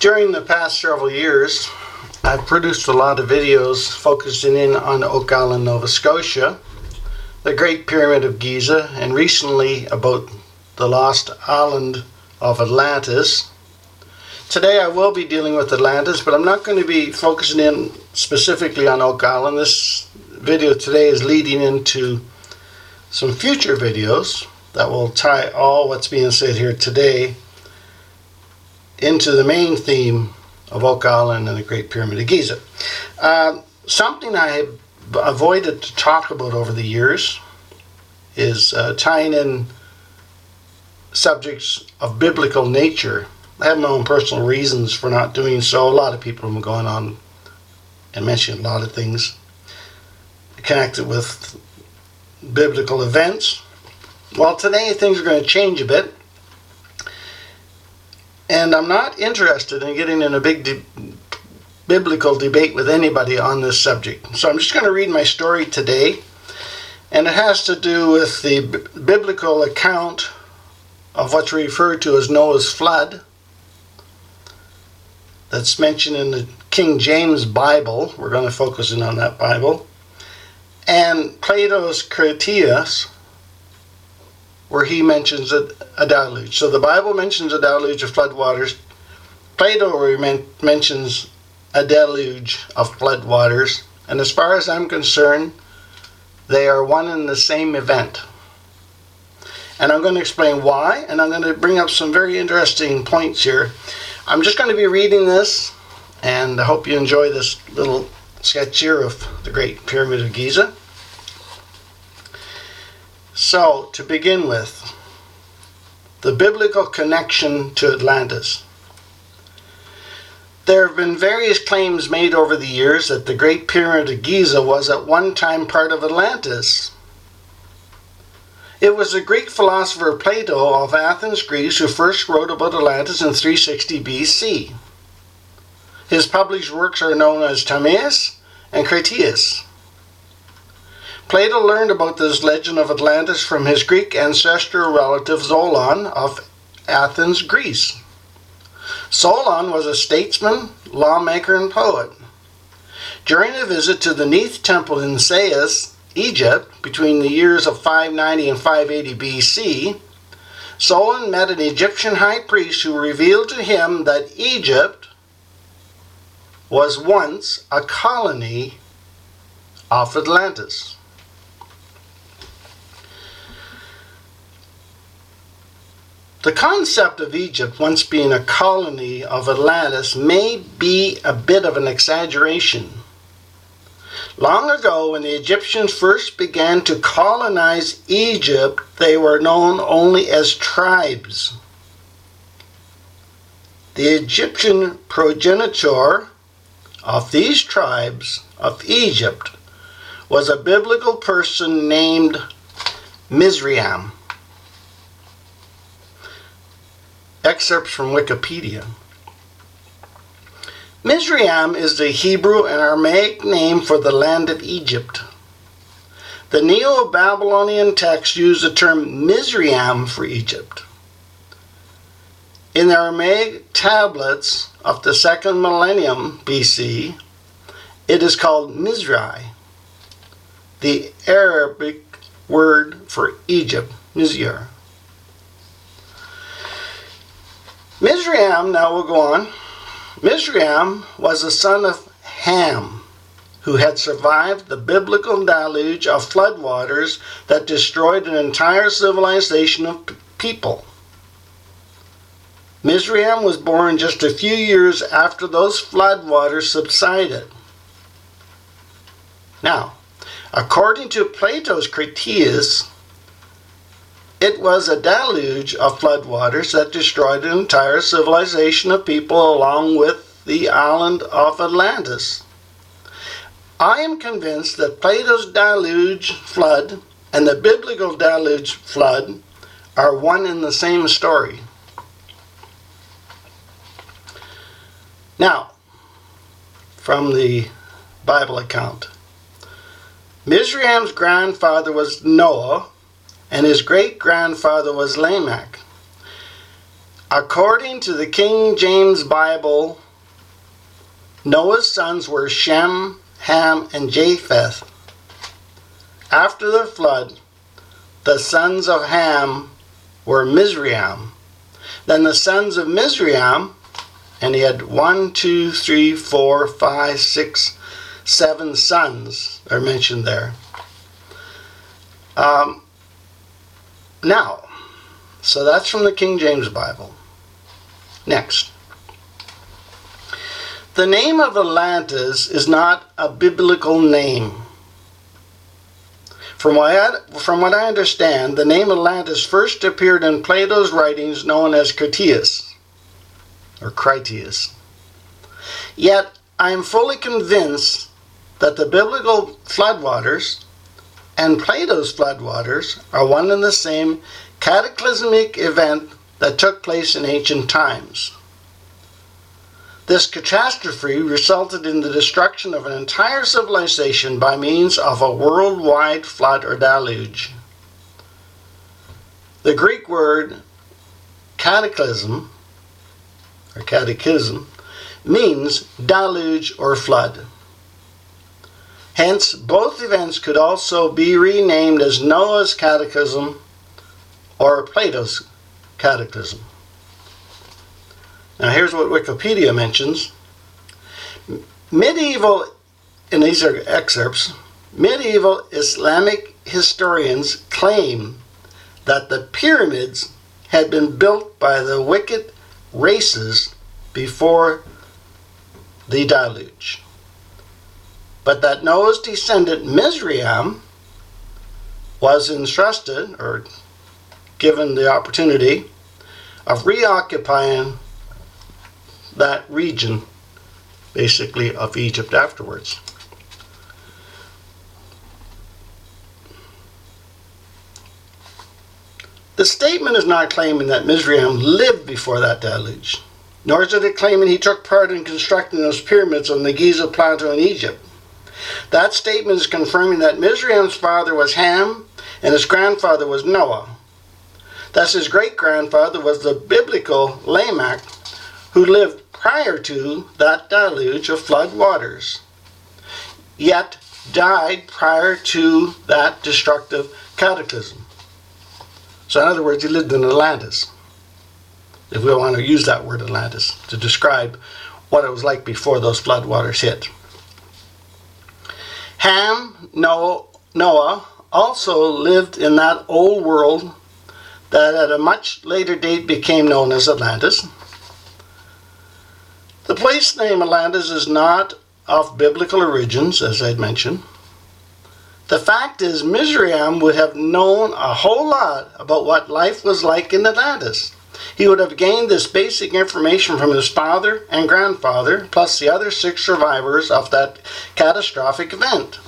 During the past several years, I've produced a lot of videos focusing in on Oak Island, Nova Scotia, the Great Pyramid of Giza, and recently about the lost island of Atlantis. Today I will be dealing with Atlantis, but I'm not going to be focusing in specifically on Oak Island. This video today is leading into some future videos that will tie all what's being said here today into the main theme of Oak Island and the Great Pyramid of Giza. Something I have avoided to talk about over the years is tying in subjects of biblical nature. I have my own personal reasons for not doing so. A lot of people have been going on and mentioning a lot of things connected with biblical events. Well, today things are going to change a bit, and I'm not interested in getting in a big biblical debate with anybody on this subject. So I'm just going to read my story today, and it has to do with the biblical account of what's referred to as Noah's flood that's mentioned in the King James Bible. We're going to focus in on that Bible. And Plato's Critias, where he mentions a deluge. So the Bible mentions a deluge of flood waters. Plato mentions a deluge of flood waters. And as far as I'm concerned, they are one and the same event. And I'm going to explain why, and I'm going to bring up some very interesting points here. I'm just going to be reading this, and I hope you enjoy this little sketch here of the Great Pyramid of Giza. So, to begin with, the biblical connection to Atlantis. There have been various claims made over the years that the Great Pyramid of Giza was at one time part of Atlantis. It was the Greek philosopher Plato of Athens, Greece, who first wrote about Atlantis in 360 BC. His published works are known as Timaeus and Critias. Plato learned about this legend of Atlantis from his Greek ancestral relative Solon of Athens, Greece. Solon was a statesman, lawmaker, and poet. During a visit to the Neith Temple in Sais, Egypt, between the years of 590 and 580 BC, Solon met an Egyptian high priest who revealed to him that Egypt was once a colony of Atlantis. The concept of Egypt once being a colony of Atlantis may be a bit of an exaggeration. Long ago, when the Egyptians first began to colonize Egypt, they were known only as tribes. The Egyptian progenitor of these tribes of Egypt was a biblical person named Mizraim. Excerpts from Wikipedia. Mizraim is the Hebrew and Aramaic name for the land of Egypt. The Neo-Babylonian texts use the term Mizraim for Egypt. In the Aramaic tablets of the second millennium BC, it is called Mizrai, the Arabic word for Egypt, Mizr. Mizraim, now we'll go on. Mizraim was the son of Ham, who had survived the biblical deluge of floodwaters that destroyed an entire civilization of people. Mizraim was born just a few years after those floodwaters subsided. Now, according to Plato's Critias, it was a deluge of floodwaters that destroyed an entire civilization of people along with the island of Atlantis. I am convinced that Plato's deluge flood and the biblical deluge flood are one and the same story. Now, from the Bible account, Mizraim's grandfather was Noah, and his great-grandfather was Lamech. According to the King James Bible, Noah's sons were Shem, Ham, and Japheth. After the flood, the sons of Ham were Mizraim. Then the sons of Mizraim, and he had 7 sons are mentioned there. Now, so that's from the King James Bible. Next. The name of Atlantis is not a biblical name. From what I understand, the name Atlantis first appeared in Plato's writings known as Critias, or Critias. Yet, I am fully convinced that the biblical floodwaters and Plato's floodwaters are one and the same cataclysmic event that took place in ancient times. This catastrophe resulted in the destruction of an entire civilization by means of a worldwide flood or deluge. The Greek word cataclysm, or catechism, means deluge or flood. Hence, both events could also be renamed as Noah's cataclysm or Plato's cataclysm. Now here's what Wikipedia mentions. And these are excerpts, medieval Islamic historians claim that the pyramids had been built by the wicked races before the deluge, but that Noah's descendant Mizraim was entrusted, or given the opportunity, of reoccupying that region, basically, of Egypt afterwards. The statement is not claiming that Mizraim lived before that deluge, nor is it claiming he took part in constructing those pyramids on the Giza Plateau in Egypt. That statement is confirming that Mizraim's father was Ham and his grandfather was Noah. Thus his great-grandfather was the biblical Lamech, who lived prior to that deluge of flood waters, yet died prior to that destructive cataclysm. So in other words, he lived in Atlantis, if we want to use that word Atlantis to describe what it was like before those flood waters hit. Ham, Noah also lived in that old world that at a much later date became known as Atlantis. The place name Atlantis is not of biblical origins, as I'd mentioned. The fact is, Mizraim would have known a whole lot about what life was like in Atlantis. He would have gained this basic information from his father and grandfather, plus the other 6 survivors of that catastrophic event.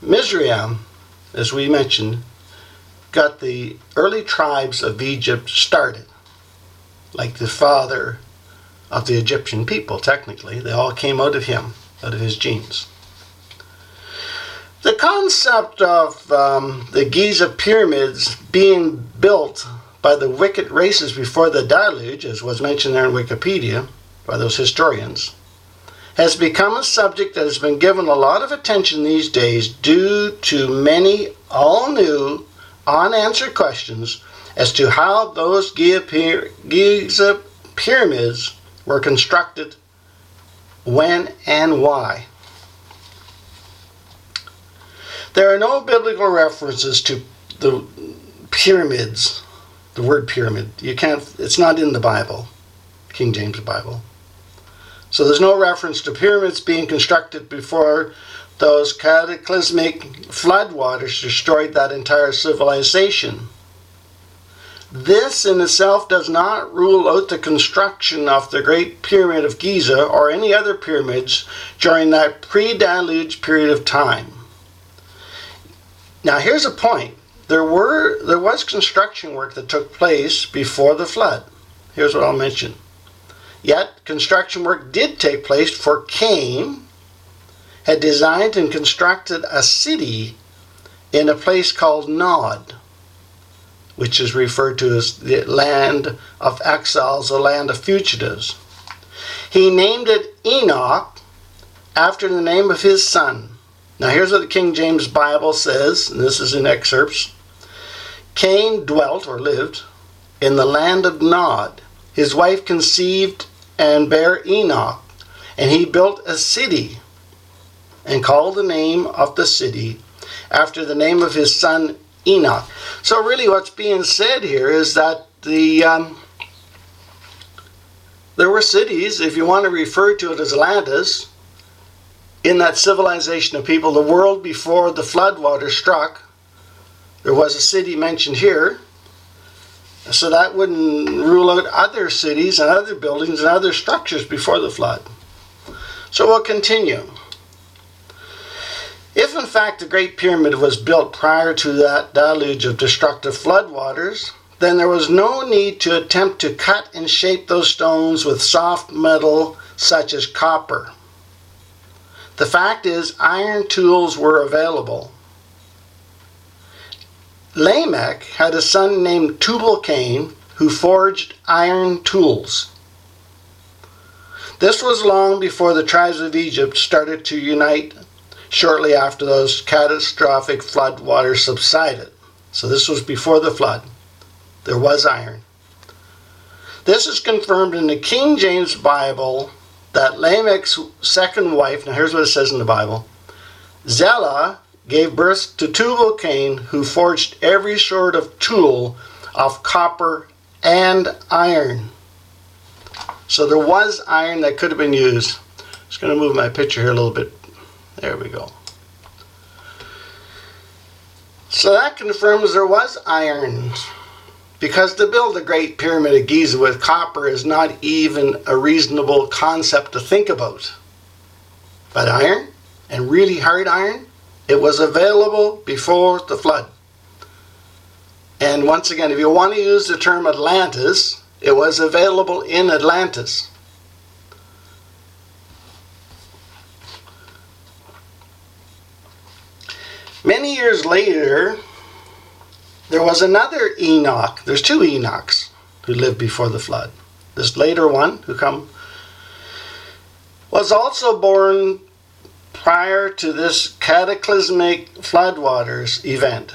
Mizraim, as we mentioned, got the early tribes of Egypt started. Like the father of the Egyptian people, technically. They all came out of him, out of his genes. The concept of the Giza pyramids being built by the wicked races before the deluge, as was mentioned there in Wikipedia by those historians, has become a subject that has been given a lot of attention these days due to many all-new, unanswered questions as to how those Giza pyramids were constructed, when and why. There are no biblical references to the pyramids, the word pyramid. It's not in the Bible, King James Bible. So there's no reference to pyramids being constructed before those cataclysmic floodwaters destroyed that entire civilization. This in itself does not rule out the construction of the Great Pyramid of Giza or any other pyramids during that pre-deluge period of time. Now here's a point. There was construction work that took place before the flood. Here's what I'll mention. Yet construction work did take place, for Cain had designed and constructed a city in a place called Nod, which is referred to as the land of exiles, the land of fugitives. He named it Enoch after the name of his son. Now here's what the King James Bible says, and this is in excerpts. Cain dwelt, or lived, in the land of Nod. His wife conceived and bare Enoch, and he built a city, and called the name of the city after the name of his son Enoch. So really what's being said here is that there were cities, if you want to refer to it as Atlantis, in that civilization of people, the world before the floodwater struck. There was a city mentioned here, so that wouldn't rule out other cities and other buildings and other structures before the flood. So we'll continue. If in fact the Great Pyramid was built prior to that deluge of destructive floodwaters, then there was no need to attempt to cut and shape those stones with soft metal such as copper. The fact is, iron tools were available. Lamech had a son named Tubal-Cain who forged iron tools. This was long before the tribes of Egypt started to unite shortly after those catastrophic floodwaters subsided. So this was before the flood. There was iron. This is confirmed in the King James Bible that Lamech's second wife, now here's what it says in the Bible, Zillah gave birth to Tubal-Cain, who forged every sort of tool of copper and iron. So there was iron that could have been used. I'm just going to move my picture here a little bit. There we go. So that confirms there was iron, because to build the Great Pyramid of Giza with copper is not even a reasonable concept to think about. But iron, and really hard iron, it was available before the flood. And once again, if you want to use the term Atlantis, it was available in Atlantis. Many years later, there was another Enoch. There's two Enochs who lived before the flood. This later one, who was also born prior to this cataclysmic floodwaters event.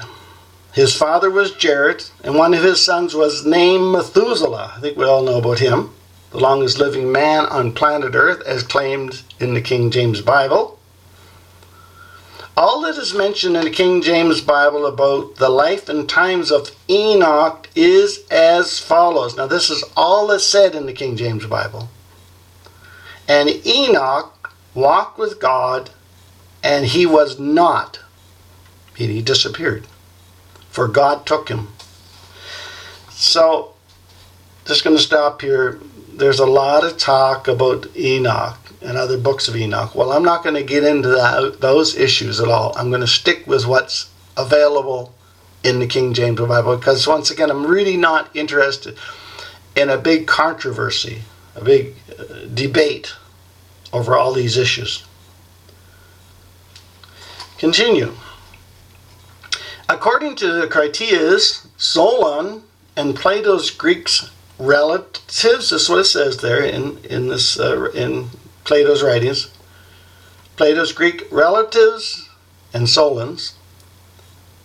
His father was Jared, and one of his sons was named Methuselah. I think we all know about him, the longest living man on planet Earth, as claimed in the King James Bible. All that is mentioned in the King James Bible about the life and times of Enoch is as follows. Now this is all that's said in the King James Bible. And Enoch walked with God, and he was not, he disappeared, for God took him. So, just going to stop here. There's a lot of talk about Enoch and other books of Enoch. Well, I'm not going to get into those issues at all. I'm going to stick with what's available in the King James Bible, because once again, I'm really not interested in a big controversy, a big debate over all these issues. Continue. According to the Critias, Solon and Plato's Greek relatives, this is what it says there in Plato's writings. Plato's Greek relatives and Solon's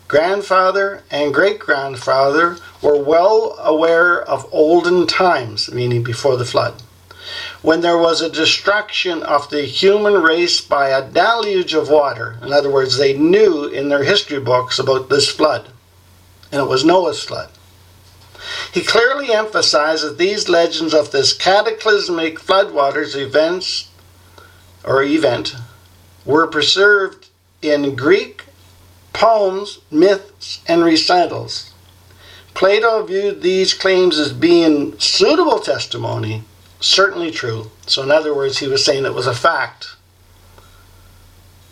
grandfather and great-grandfather were well aware of olden times, meaning before the flood, when there was a destruction of the human race by a deluge of water. In other words, they knew in their history books about this flood, and it was Noah's flood. He clearly emphasized that these legends of this cataclysmic floodwaters event were preserved in Greek poems, myths, and recitals. Plato viewed these claims as being suitable testimony, certainly true. So in other words, he was saying it was a fact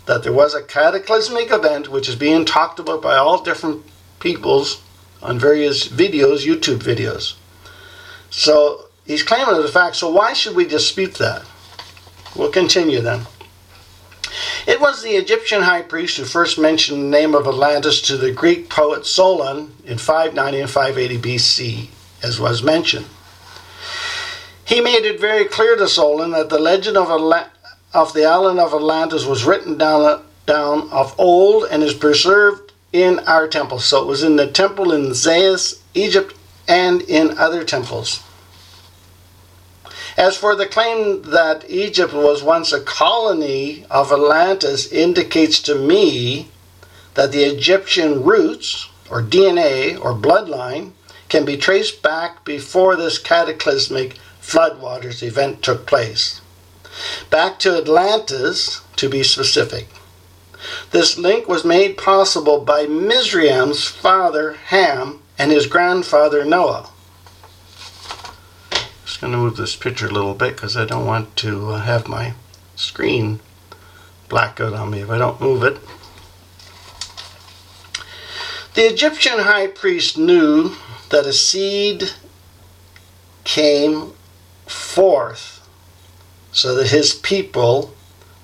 that there was a cataclysmic event which is being talked about by all different peoples on various videos, YouTube videos. So he's claiming it as a fact, so why should we dispute that? We'll continue then. It was the Egyptian high priest who first mentioned the name of Atlantis to the Greek poet Solon in 590 and 580 BC, as was mentioned. He made it very clear to Solon that the legend of the island of Atlantis was written down of old and is preserved in our temple. So it was in the temple in Zayas, Egypt, and in other temples. As for the claim that Egypt was once a colony of Atlantis indicates to me that the Egyptian roots, or DNA, or bloodline, can be traced back before this cataclysmic floodwaters event took place. Back to Atlantis, to be specific. This link was made possible by Mizraim's father Ham and his grandfather Noah. Just going to move this picture a little bit because I don't want to have my screen black out on me if I don't move it. The Egyptian high priest knew that a seed came forth so that his people,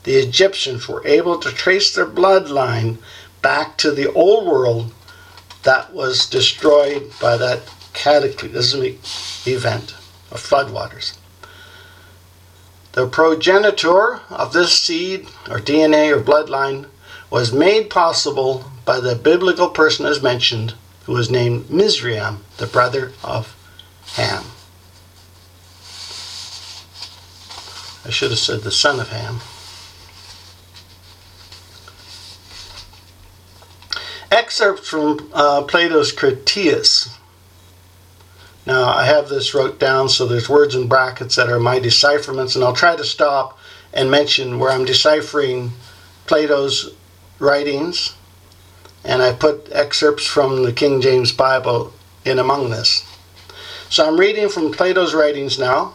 the Egyptians, were able to trace their bloodline back to the old world that was destroyed by that cataclysmic event of floodwaters. The progenitor of this seed, or DNA, or bloodline, was made possible by the biblical person as mentioned, who was named Mizraim, the brother of Ham. I should have said the son of Ham. Excerpts from Plato's Critias. Now, I have this wrote down, so there's words in brackets that are my decipherments, and I'll try to stop and mention where I'm deciphering Plato's writings, and I put excerpts from the King James Bible in among this. So I'm reading from Plato's writings now.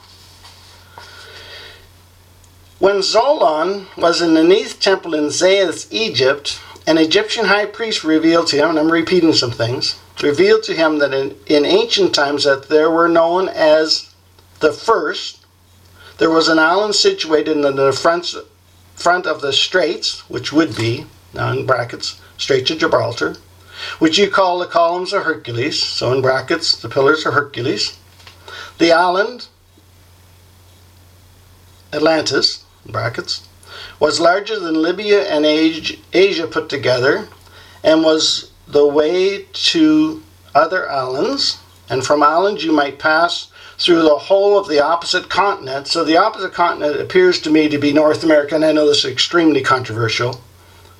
When Solon was in the Neith temple in Zayas, Egypt, an Egyptian high priest revealed to him, and I'm repeating some things, revealed to him that in ancient times that there were known as the first, there was an island situated in the front of the straits, which would be, now in brackets, Straits of Gibraltar, which you call the columns of Hercules, so in brackets, the pillars of Hercules. The island, Atlantis, in brackets, was larger than Libya and Asia put together, and was the way to other islands, and from islands you might pass through the whole of the opposite continent. So the opposite continent appears to me to be North America, and I know this is extremely controversial,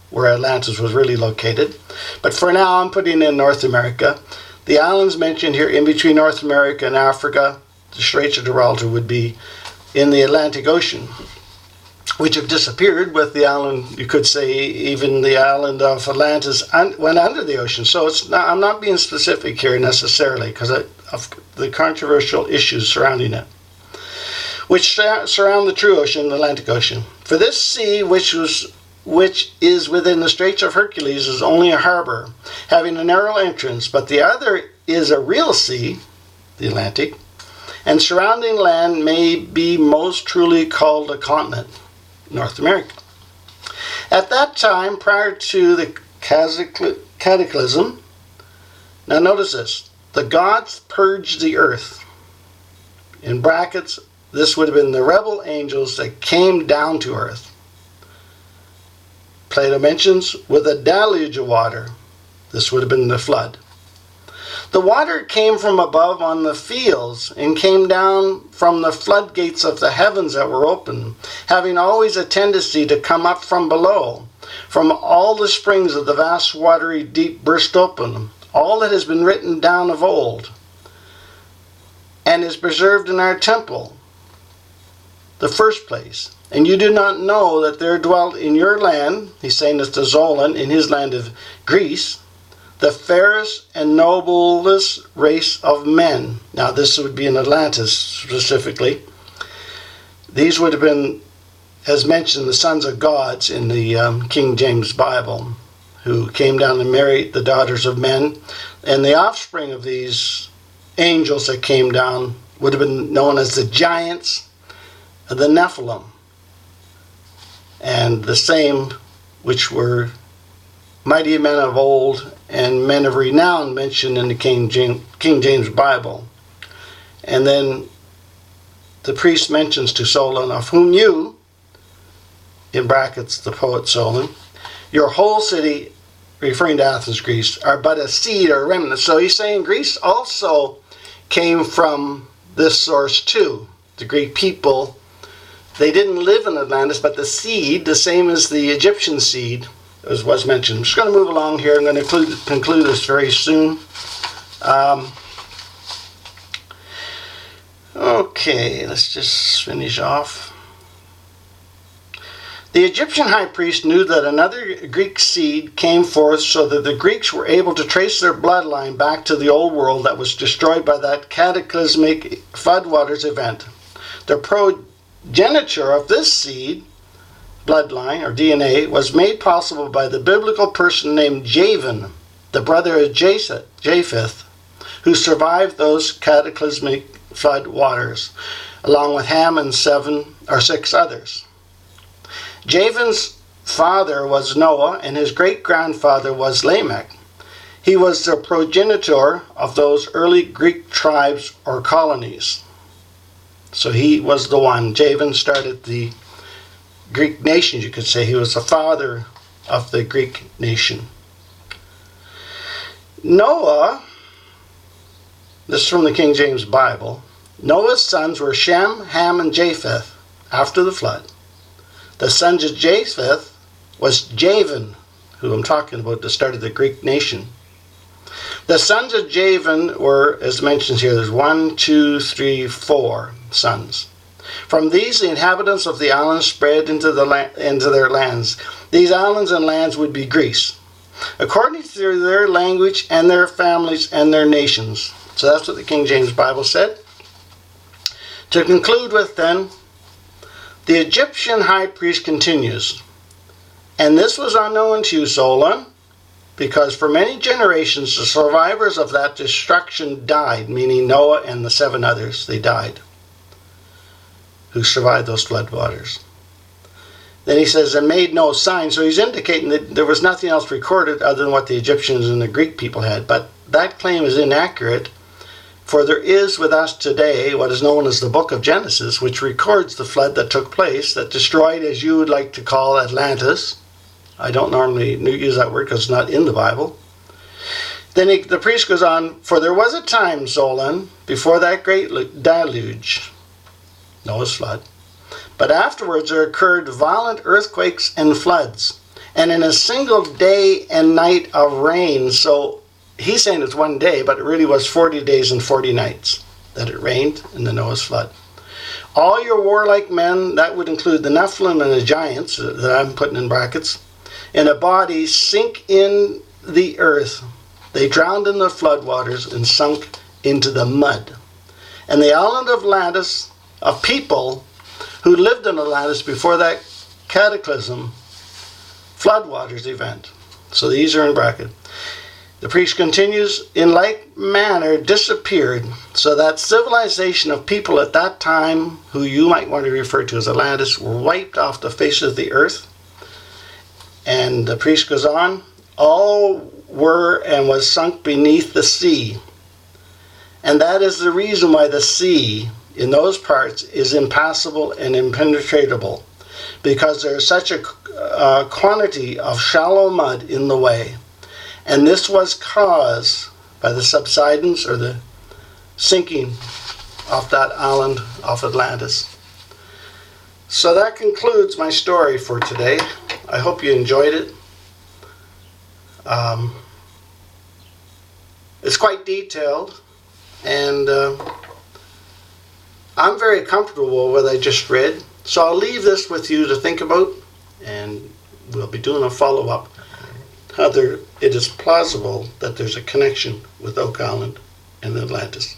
where Atlantis was really located. But for now, I'm putting in North America. The islands mentioned here in between North America and Africa, the Straits of Gibraltar, would be in the Atlantic Ocean, which have disappeared with the island, you could say, even the island of Atlantis went under the ocean. So it's not, I'm not being specific here necessarily because of the controversial issues surrounding it, which surround the true ocean, the Atlantic Ocean. For this sea, which is within the Straits of Hercules, is only a harbor, having a narrow entrance, but the other is a real sea, the Atlantic, and surrounding land may be most truly called a continent, North America. At that time, prior to the cataclysm, now notice this, the gods purged the earth. In brackets, this would have been the rebel angels that came down to earth. Plato mentions with a deluge of water. This would have been the flood. The water came from above on the fields and came down from the floodgates of the heavens that were open, having always a tendency to come up from below. From all the springs of the vast watery deep burst open, all that has been written down of old, and is preserved in our temple, the first place. And you do not know that there dwelt in your land, he's saying this to Solon, in his land of Greece, the fairest and noblest race of men. Now this would be in Atlantis specifically. These would have been, as mentioned, the sons of gods in the King James Bible, who came down and married the daughters of men. And the offspring of these angels that came down would have been known as the giants, the Nephilim. And the same which were mighty men of old and men of renown mentioned in the King James Bible. And then the priest mentions to Solon, of whom you, in brackets the poet Solon, your whole city, referring to Athens, Greece, are but a seed or remnant. So he's saying Greece also came from this source too. The Greek people, they didn't live in Atlantis, but the seed, the same as the Egyptian seed, as was mentioned. I'm just going to move along here. I'm going to conclude this very soon. Okay, let's just finish off. The Egyptian high priest knew that another Greek seed came forth so that the Greeks were able to trace their bloodline back to the old world that was destroyed by that cataclysmic floodwaters event. The progeniture of this seed, bloodline or DNA, was made possible by the biblical person named Javan, the brother of Japheth, who survived those cataclysmic flood waters, along with Ham and 6 others. Javan's father was Noah, and his great-grandfather was Lamech. He was the progenitor of those early Greek tribes or colonies. So he was the one. Javan started the Greek nations, you could say. He was the father of the Greek nation. Noah, this is from the King James Bible, Noah's sons were Shem, Ham, and Japheth after the flood. The sons of Japheth was Javan, who I'm talking about, the start of the Greek nation. The sons of Javan were, as mentioned here, there's 1, 2, 3, 4 sons. From these, the inhabitants of the islands spread into their lands. These islands and lands would be Greece, according to their language and their families and their nations. So that's what the King James Bible said. To conclude with then, the Egyptian high priest continues, and this was unknown to you, Solon, because for many generations the survivors of that destruction died, meaning Noah and the 7 others, they died, who survived those floodwaters. Then he says, and made no sign, so he's indicating that there was nothing else recorded other than what the Egyptians and the Greek people had, but that claim is inaccurate. For there is with us today what is known as the Book of Genesis, which records the flood that took place, that destroyed, as you would like to call, Atlantis. I don't normally use that word because it's not in the Bible. Then the priest goes on, for there was a time, Solon, before that great deluge, Noah's flood, but afterwards there occurred violent earthquakes and floods, and in a single day and night of rain. So he's saying it's one day, but it really was 40 days and 40 nights that it rained in the Noah's flood. All your warlike men, that would include the Nephilim and the giants, that I'm putting in brackets, in a body sink in the earth. They drowned in the floodwaters and sunk into the mud. And the island of Atlantis, of people who lived in Atlantis before that cataclysm, floodwaters event. So these are in bracket. The priest continues, in like manner disappeared, so that civilization of people at that time, who you might want to refer to as Atlantis, were wiped off the face of the earth. And the priest goes on, all were and was sunk beneath the sea. And that is the reason why the sea in those parts is impassable and impenetrable, because there is such a quantity of shallow mud in the way. And this was caused by the subsidence or the sinking of that island of Atlantis. So that concludes my story for today. I hope you enjoyed it. It's quite detailed, and I'm very comfortable with what I just read. So I'll leave this with you to think about, and we'll be doing a follow-up. It is plausible that there's a connection with Oak Island and Atlantis.